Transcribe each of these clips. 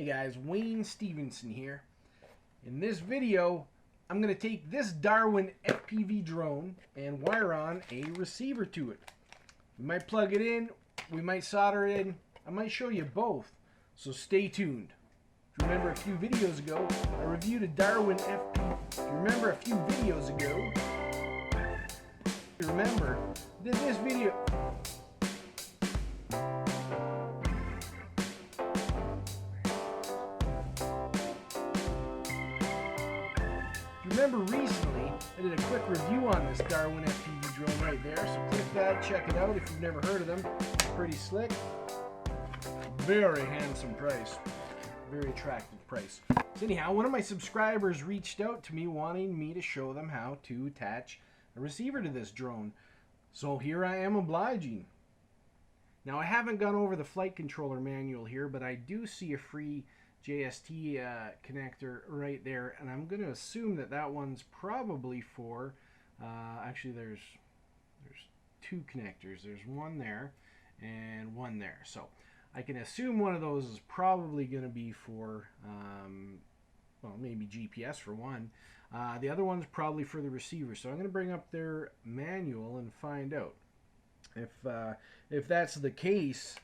Hey guys, Wayne Stevenson here. In this video, I'm going to take this DarwinFPV drone and wire on a receiver to it. We might plug it in, we might solder it in, I might show you both, so stay tuned. If you remember a few videos ago, I reviewed a DarwinFPV. If you remember a few videos ago, did this video. Remember recently, I did a quick review on this DarwinFPV drone right there, so click that, check it out if you've never heard of them. Pretty slick. Very handsome price. Very attractive price. So anyhow, one of my subscribers reached out to me wanting me to show them how to attach a receiver to this drone. So here I am obliging. Now I haven't gone over the flight controller manual here, but I do see a free JST connector right there, and I'm going to assume that that one's probably for actually there's two connectors. There's one there and one there, so I can assume one of those is probably going to be for well, maybe GPS for one. The other one's probably for the receiver, so I'm going to bring up their manual and find out. If that's the case,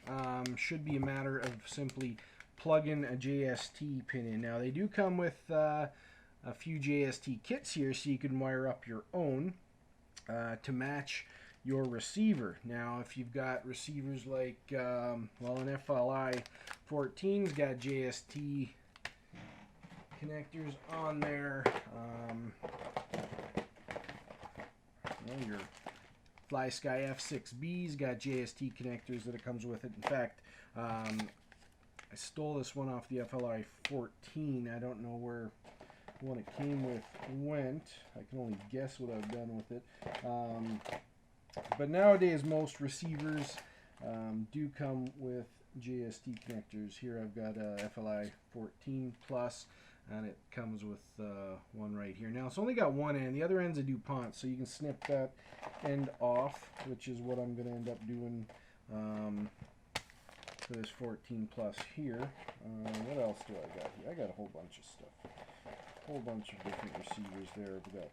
should be a matter of simply plug in a JST pin in. Now they do come with a few JST kits here, so you can wire up your own to match your receiver. Now if you've got receivers like well, an FLI-14's got JST connectors on there. Well, your FlySky X6B's got JST connectors that it comes with it. In fact, I stole this one off the FLI-14. I don't know where the one it came with went. I can only guess what I've done with it. But nowadays most receivers do come with JST connectors. Here I've got a FLI-14 Plus, and it comes with one right here. Now it's only got one end. The other end's a DuPont, so you can snip that end off, which is what I'm going to end up doing for this 14 Plus here. What else do I got here? I got a whole bunch of stuff. A whole bunch of different receivers there. We got,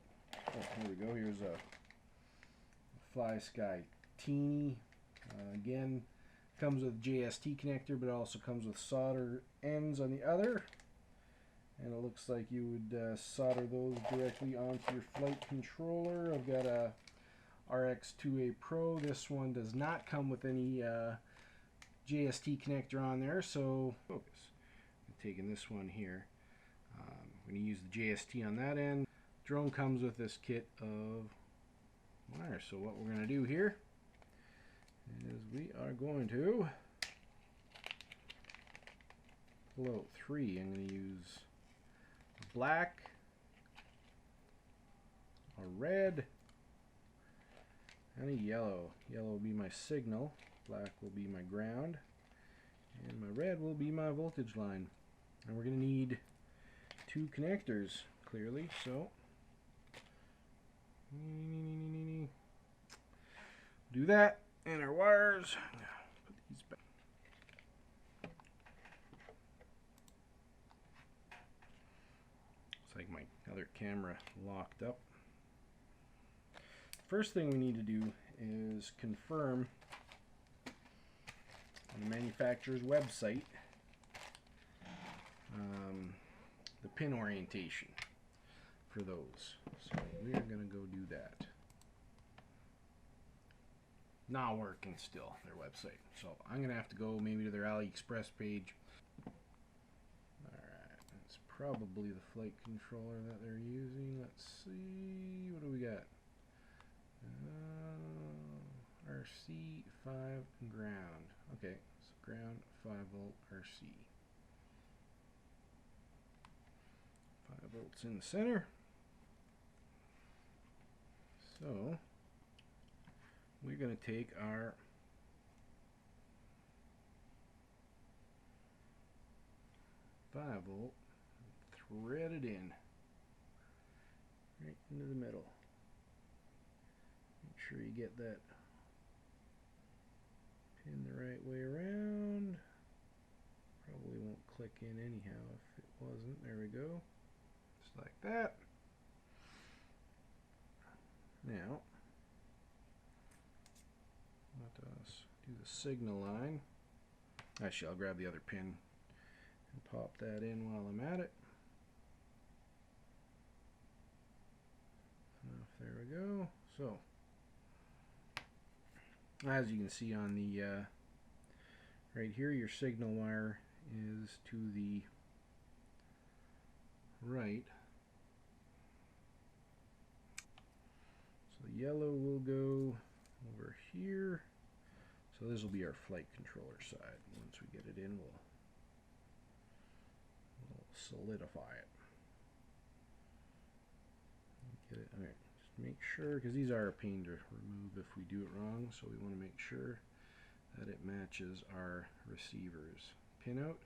oh, here we go. Here's a FlySky Teeny. Again, comes with JST connector, but it also comes with solder ends on the other. And it looks like you would solder those directly onto your flight controller. I've got a RX2A Pro. This one does not come with any JST connector on there, so focus. I'm taking this one here. I'm going to use the JST on that end. Drone comes with this kit of wire. So what we're going to do here is we are going to pull out three. I'm going to use a black, a red, and a yellow. Yellow will be my signal, black will be my ground, and my red will be my voltage line. And we're going to need two connectors, clearly, so do that, and our wires, put these back. Looks like my other camera locked up. First thing we need to do is confirm on the manufacturer's website the pin orientation for those. So we are going to go do that. Not working still, their website. So I'm going to have to go maybe to their AliExpress page. Alright, it's probably the flight controller that they're using. Let's see, what do we got? RC 5 ground. Okay, so ground 5-volt RC. 5 volts in the center. So we're going to take our 5-volt, thread it in right into the middle. Make sure you get that pin the right way around. Probably won't click in anyhow if it wasn't. There we go. Just like that. Now, let us do the signal line. Actually, I'll grab the other pin and pop that in while I'm at it. There we go. So, as you can see on the right here, your signal wire is to the right. So the yellow will go over here. So this will be our flight controller side. Once we get it in, we'll solidify it. Get it. All right. Just make sure, because these are a pain to remove if we do it wrong. So we want to make sure that it matches our receiver's pinout.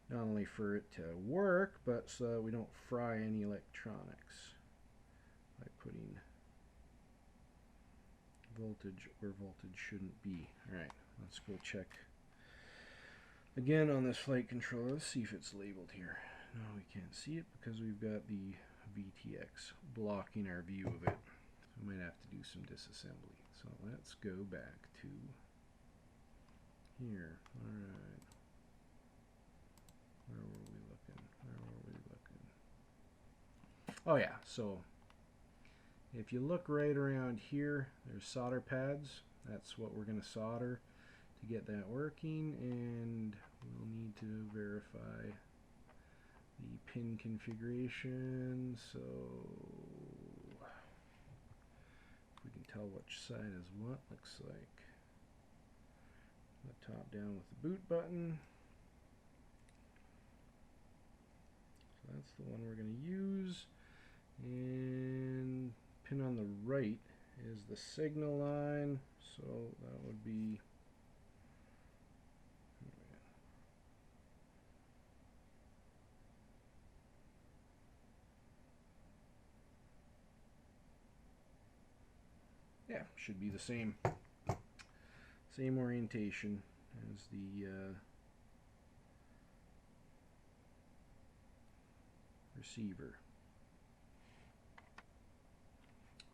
Not only for it to work, but so that we don't fry any electronics by putting voltage where voltage shouldn't be. Alright, let's go check again on this flight controller. Let's see if it's labeled here. No, we can't see it because we've got the VTX blocking our view of it. So we might have to do some disassembly. So let's go back to here. Alright. Where were we looking? Where were we looking? Oh yeah, so if you look right around here, there's solder pads. That's what we're going to solder to get that working, and we'll need to verify the pin configuration. So if we can tell which side is what, looks like the top down with the boot button. So that's the one we're going to use, and pin on the right is the signal line, so that would be should be the same orientation as the receiver.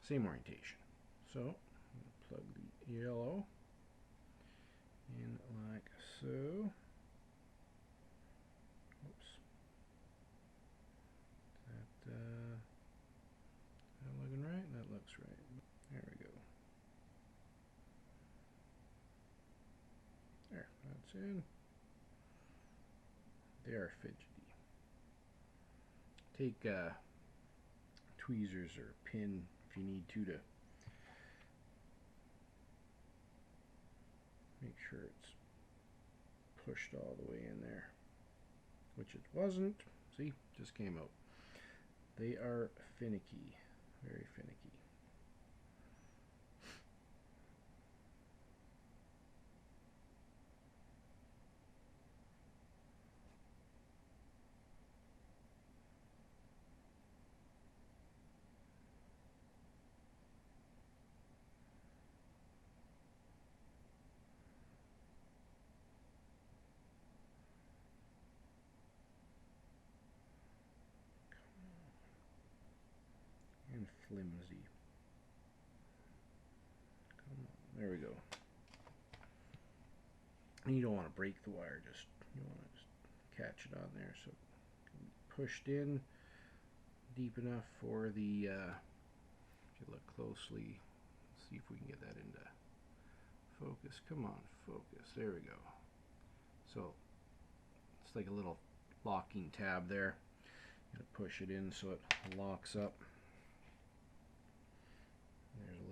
Same orientation. So, plug the yellow in like so. Oops. Is that looking right? That looks right. There we go. There, that's in. They are fidgety. Take tweezers or a pin if you need to make sure it's pushed all the way in there, which it wasn't. See, just came out. They are finicky, very finicky. And flimsy. Come on, there we go. And you don't want to break the wire, you want to just catch it on there so it can be pushed in deep enough for the, if you look closely, see if we can get that into focus. Come on, focus. There we go. So it's like a little locking tab there. You gotta push it in so it locks up. There's a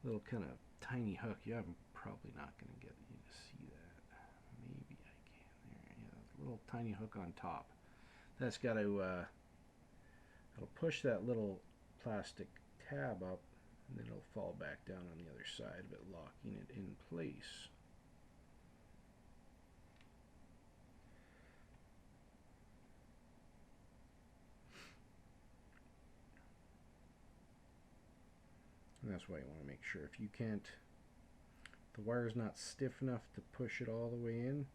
little kind of tiny hook. Yeah, I'm probably not going to get you to see that. Maybe I can. There, yeah, little tiny hook on top. That's got to it'll push that little plastic tab up, and then it'll fall back down on the other side of it, locking it in place. And that's why you want to make sure, if you can't, the wire's not stiff enough to push it all the way in,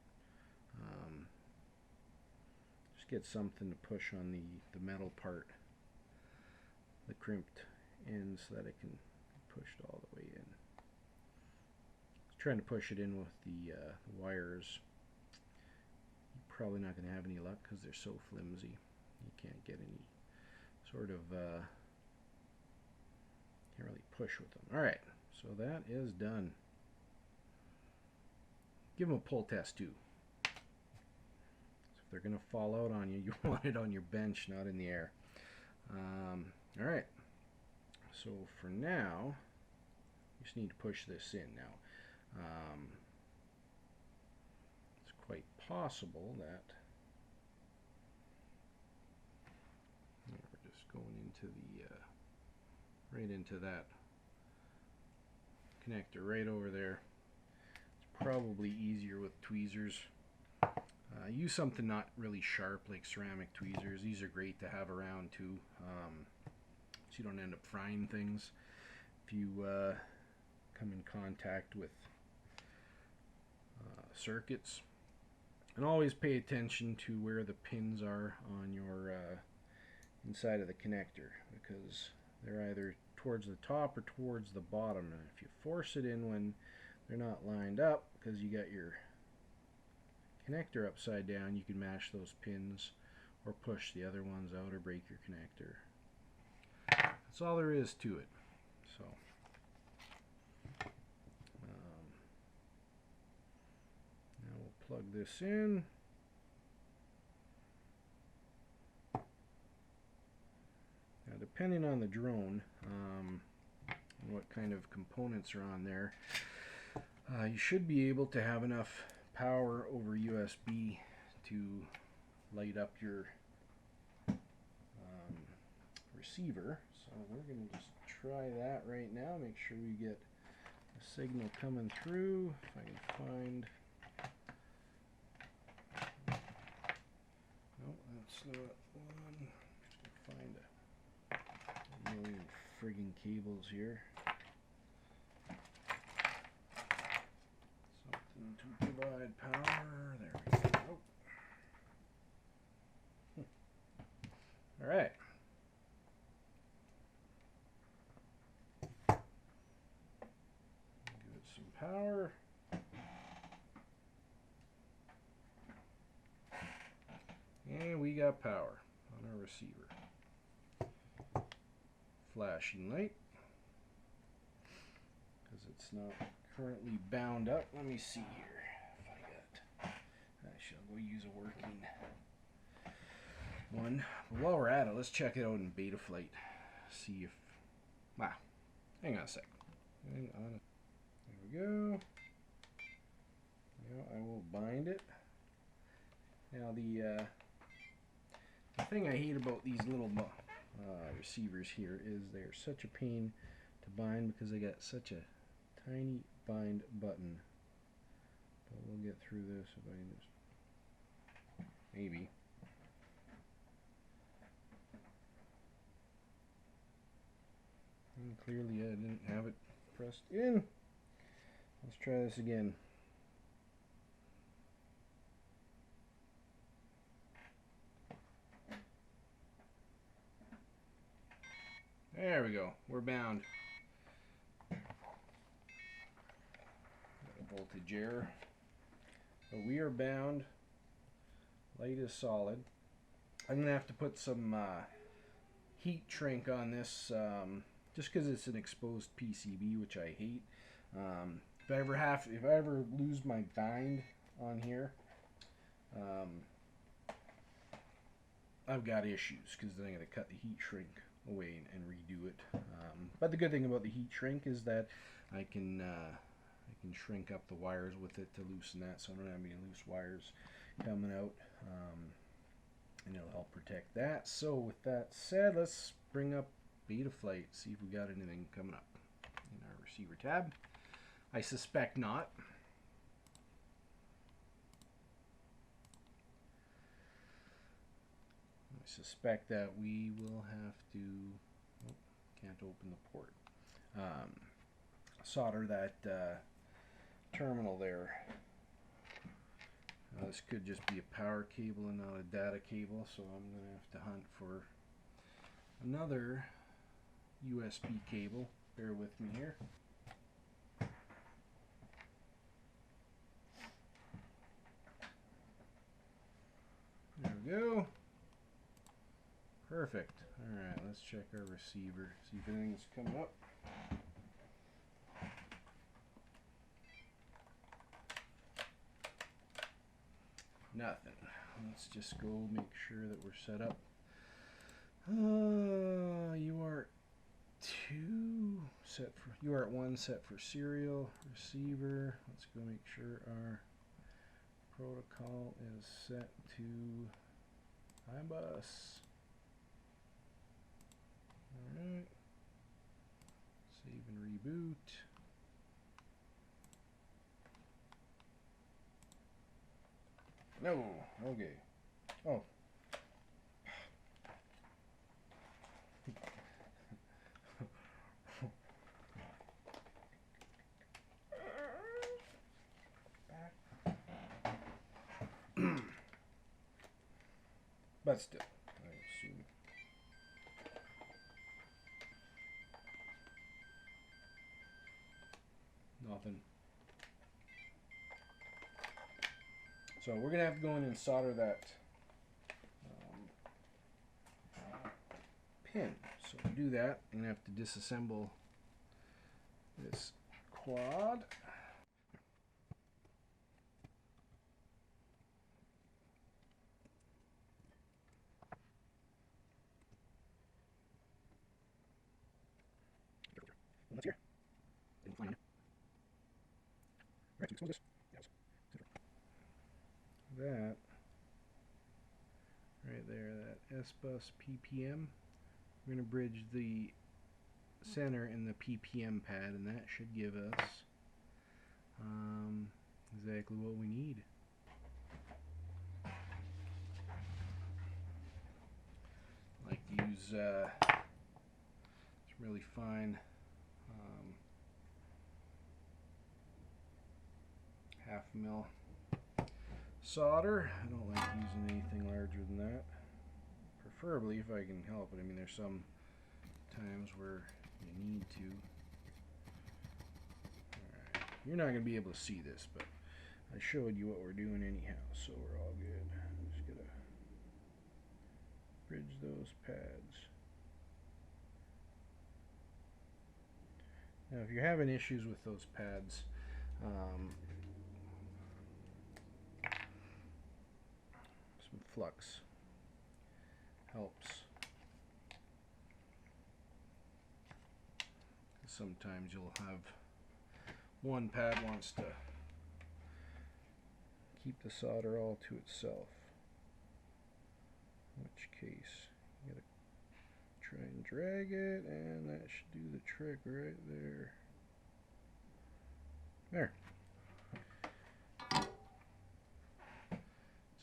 just get something to push on the metal part, the crimped end, so that it can be pushed all the way in. Trying to push it in with the wires, you're probably not going to have any luck because they're so flimsy. You can't get any sort of can't really push with them. Alright, so that is done. Give them a pull test too. So if they're going to fall out on you, you want it on your bench, not in the air. Alright, so for now, you just need to push this in now. It's quite possible that we're just going into the right into that connector right over there. It's probably easier with tweezers. Use something not really sharp like ceramic tweezers. These are great to have around too, so you don't end up frying things if you come in contact with circuits. And always pay attention to where the pins are on your inside of the connector, because they're either towards the top or towards the bottom, and if you force it in when they're not lined up because you got your connector upside down, you can mash those pins or push the other ones out or break your connector. That's all there is to it. So now we'll plug this in. Now, depending on the drone and what kind of components are on there, you should be able to have enough power over USB to light up your receiver. So we're going to just try that right now, make sure we get a signal coming through. If I can find... No, that's not one. Just find a million friggin' cables here. Something to provide power. There we go. Alright. Give it some power. And we got power on our receiver. Flashing light, because it's not currently bound up. Let me see here if I shall go use a working one. But while we're at it, let's check it out in Betaflight. See if... Wow. Hang on a sec. Hang on. There we go. Now I will bind it. Now the thing I hate about these little receivers here is they're such a pain to bind because they got such a tiny bind button. But we'll get through this if I can just... Maybe. And clearly I didn't have it pressed in. Let's try this again. There we go. We're bound. Got a voltage error. But we are bound. Light is solid. I'm going to have to put some heat shrink on this just because it's an exposed PCB, which I hate. If I ever lose my bind on here, I've got issues because then I'm going to cut the heat shrink away and redo it. But the good thing about the heat shrink is that I can shrink up the wires with it to loosen that, so I don't have any loose wires coming out, and it'll help protect that. So with that said, let's bring up Betaflight, see if we got anything coming up in our receiver tab. I suspect not. I suspect that we will have to, oh, can't open the port, solder that terminal there. Now, this could just be a power cable and not a data cable, so I'm going to have to hunt for another USB cable. Bear with me here. There we go. Perfect. Alright, let's check our receiver. See if anything's coming up. Nothing. Let's just go make sure that we're set up. UART2 set for UART1 set for serial receiver. Let's go make sure our protocol is set to iBus. Alright. Save and reboot. No, okay. Oh. But still, I assume. Nothing. So we're going to have to go in and solder that pin. So to do that, I'm going to have to disassemble this quad. That's here. Didn't find it. Alright, so expose this. Yes. That right there, that S-Bus PPM, we're going to bridge the center in the PPM pad, and that should give us exactly what we need. I like to use some really fine half mil solder. I don't like using anything larger than that. Preferably if I can help it. I mean, there's some times where you need to. Alright. You're not going to be able to see this, but I showed you what we're doing anyhow, so we're all good. I'm just going to bridge those pads. Now, if you're having issues with those pads, some flux helps. Sometimes you'll have one pad wants to keep the solder all to itself, in which case you gotta try and drag it, and that should do the trick right there. There. That's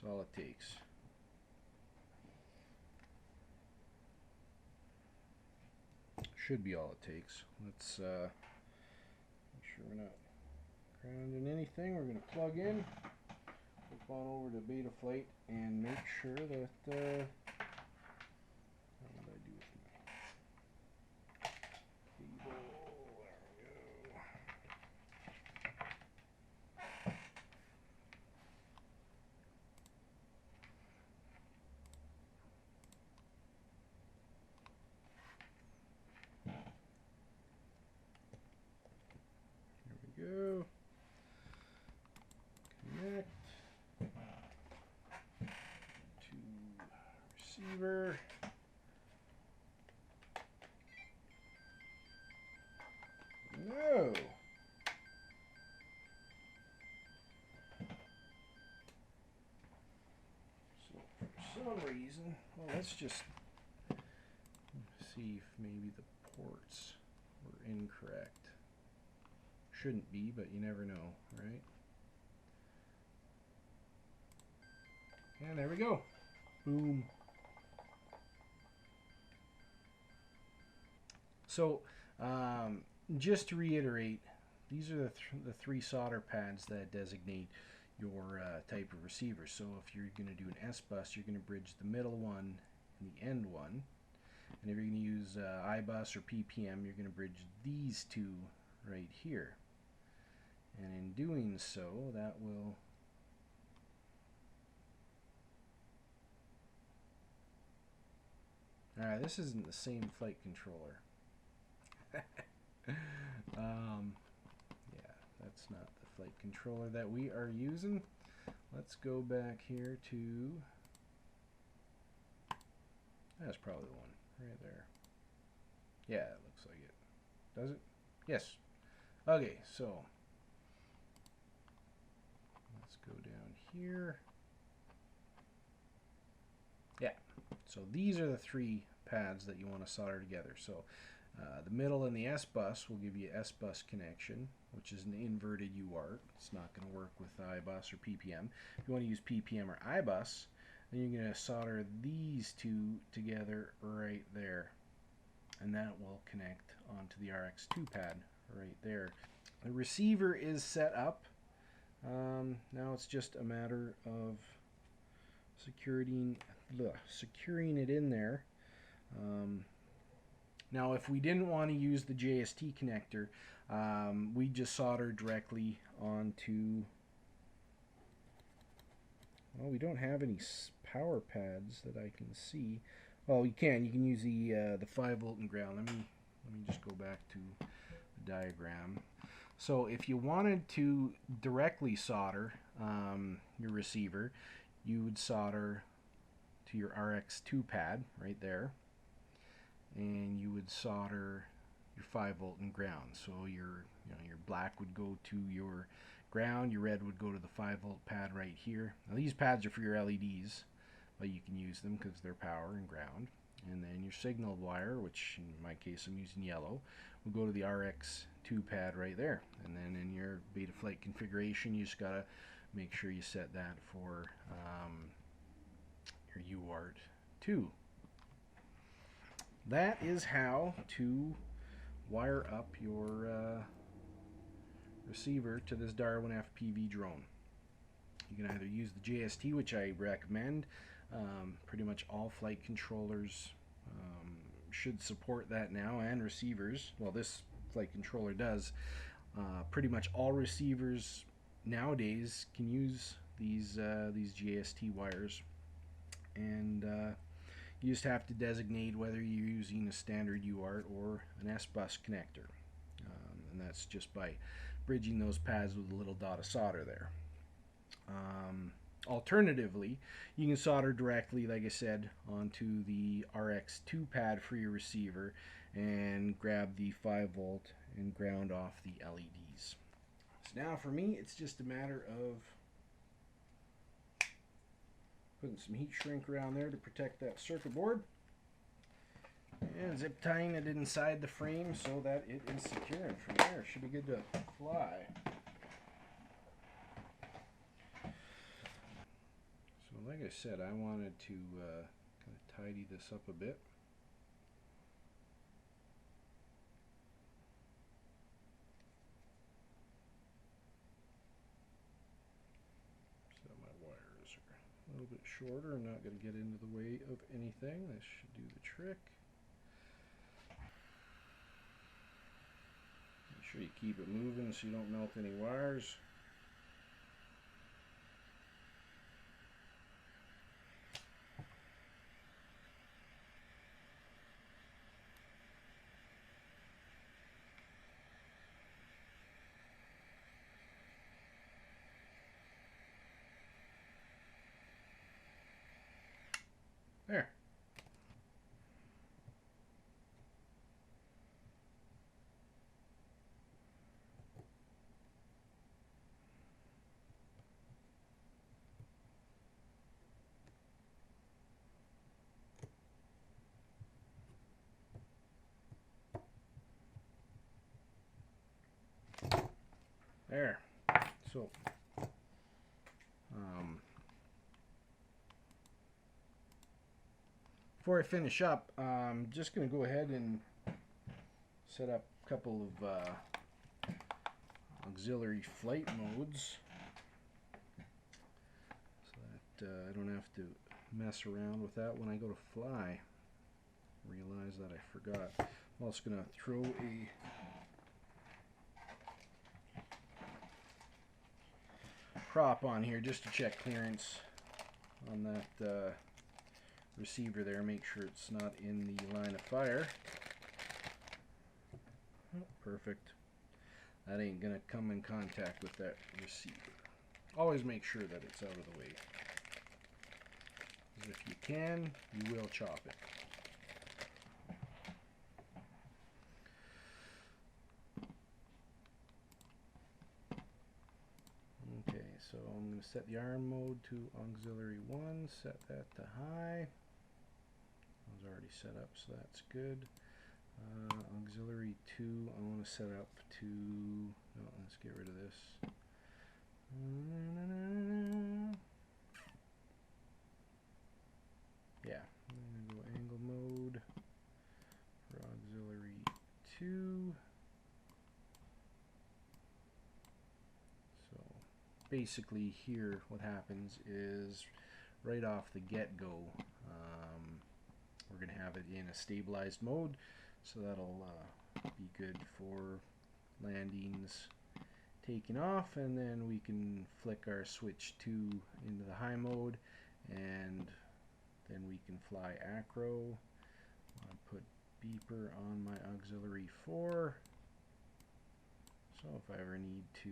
all it takes. Should be all it takes. Let's make sure we're not grounding anything. We're going to plug in, flip on over to Betaflight, and make sure that what did I do with my cable? There we go. Go. Connect to receiver. No. So for some reason, well, let's just see if maybe the ports were incorrect. Shouldn't be, but you never know, right? And there we go. Boom. So, just to reiterate, these are the three solder pads that designate your type of receiver. So if you're going to do an S-bus, you're going to bridge the middle one and the end one. And if you're going to use I-bus or PPM, you're going to bridge these two right here. And in doing so, that will alright, this isn't the same flight controller. Yeah, that's not the flight controller that we are using. Let's go back here to, that's probably the one right there. Yeah, it looks like it. Does it? Yes. Okay, so let's go down here. Yeah, so these are the three pads that you want to solder together. So the middle and the S-bus will give you S-bus connection, which is an inverted UART. It's not going to work with I-bus or PPM. If you want to use PPM or I-bus, then you're going to solder these two together right there, and that will connect onto the RX2 pad right there. The receiver is set up. Now it's just a matter of securing it in there. Now if we didn't want to use the JST connector, we just solder directly onto, well, we don't have any power pads that I can see. Well, you can use the 5-volt and ground. Let me just go back to the diagram. So if you wanted to directly solder your receiver, you would solder to your RX2 pad right there, and you would solder your 5-volt and ground. So your black would go to your ground, your red would go to the 5-volt pad right here. Now these pads are for your LEDs, but you can use them because they're power and ground. And then your signal wire, which in my case I'm using yellow, will go to the RX2 pad right there. And then in your Betaflight configuration, you just gotta make sure you set that for your UART 2. That is how to wire up your receiver to this DarwinFPV drone. You can either use the JST, which I recommend. Pretty much all flight controllers should support that now, and receivers. Well, this flight controller does. Pretty much all receivers nowadays can use these JST wires, and you just have to designate whether you're using a standard UART or an S-bus connector, and that's just by bridging those pads with a little dot of solder there. Alternatively, you can solder directly, like I said, onto the RX2 pad for your receiver and grab the 5-volt and ground off the LEDs. So now for me, it's just a matter of putting some heat shrink around there to protect that circuit board, and zip tying it inside the frame so that it is secure, and from there it should be good to fly. So like I said, I wanted to kind of tidy this up a bit. So my wires are a little bit shorter. I'm not going to get into the way of anything. This should do the trick. Make sure you keep it moving so you don't melt any wires. There. There. So, before I finish up, I'm just going to go ahead and set up a couple of auxiliary flight modes so that I don't have to mess around with that when I go to fly. Realize that I forgot. I'm also going to throw a prop on here just to check clearance on that receiver there. Make sure it's not in the line of fire. Oh, perfect. That ain't gonna come in contact with that receiver. Always make sure that it's out of the way, because if you can, you will chop it. Okay, so I'm going to set the arm mode to auxiliary 1, set that to high. I was already set up, so that's good. Auxiliary 2, I want to set up to, no, let's get rid of this. Yeah, I'm going to go angle mode for auxiliary 2. So basically here what happens is right off the get-go we're going to have it in a stabilized mode, so that'll be good for landings taking off, and then we can flick our switch 2 into the high mode, and then we can fly acro. I'll put beeper on my auxiliary 4, so if I ever need to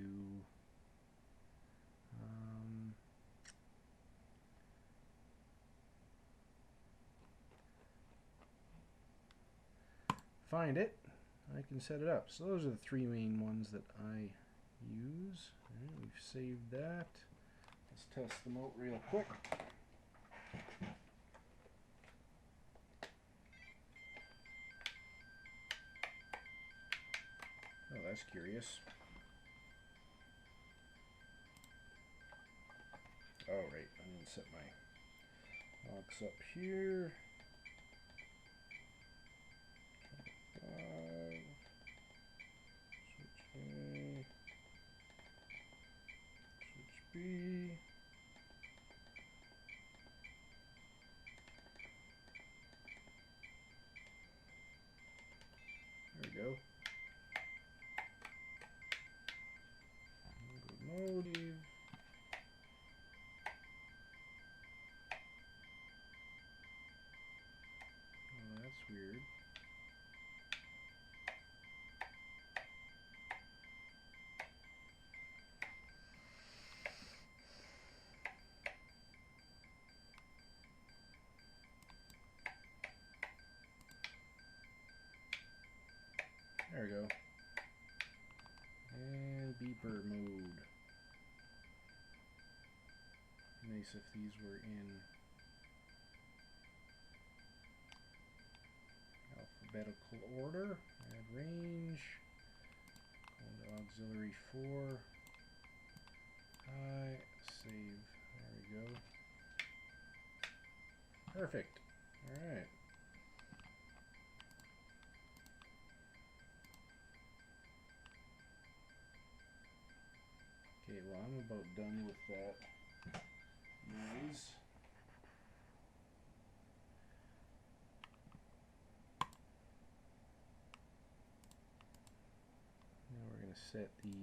find it, I can set it up. So those are the three main ones that I use. Alright, we've saved that. Let's test them out real quick. Oh, that's curious. Oh, right, I'm going to set my aux up here. 5. Switch A. Switch B. There we go. Motive. Oh, that's weird. There we go. And beeper mode. Nice if these were in alphabetical order. Add range. Go to auxiliary 4. High. Save. There we go. Perfect. Alright. Okay, well, I'm about done with that noise. Now we're going to set the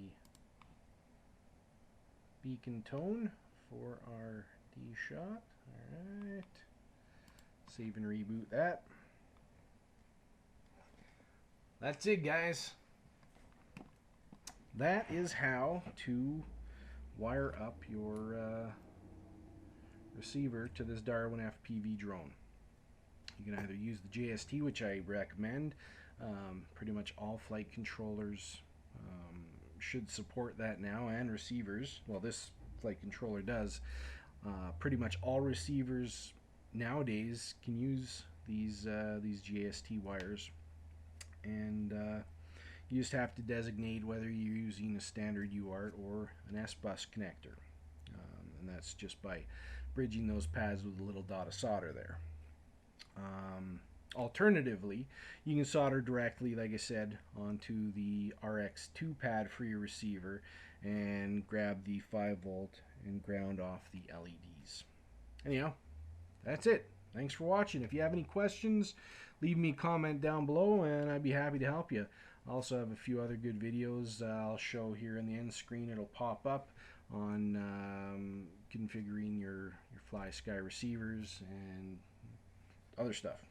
beacon tone for our D shot. Alright. Save and reboot that. That's it, guys. That is how to wire up your receiver to this DarwinFPV drone. You can either use the JST, which I recommend. Pretty much all flight controllers should support that now, and receivers. Well, this flight controller does. Pretty much all receivers nowadays can use these JST wires, and you just have to designate whether you're using a standard UART or an S-bus connector, and that's just by bridging those pads with a little dot of solder there. Alternatively, you can solder directly, like I said, onto the RX2 pad for your receiver and grab the 5-volt and ground off the LEDs. Anyhow, that's it. Thanks for watching. If you have any questions, leave me a comment down below and I'd be happy to help you. I also have a few other good videos I'll show here in the end screen. It'll pop up on configuring your FlySky receivers and other stuff.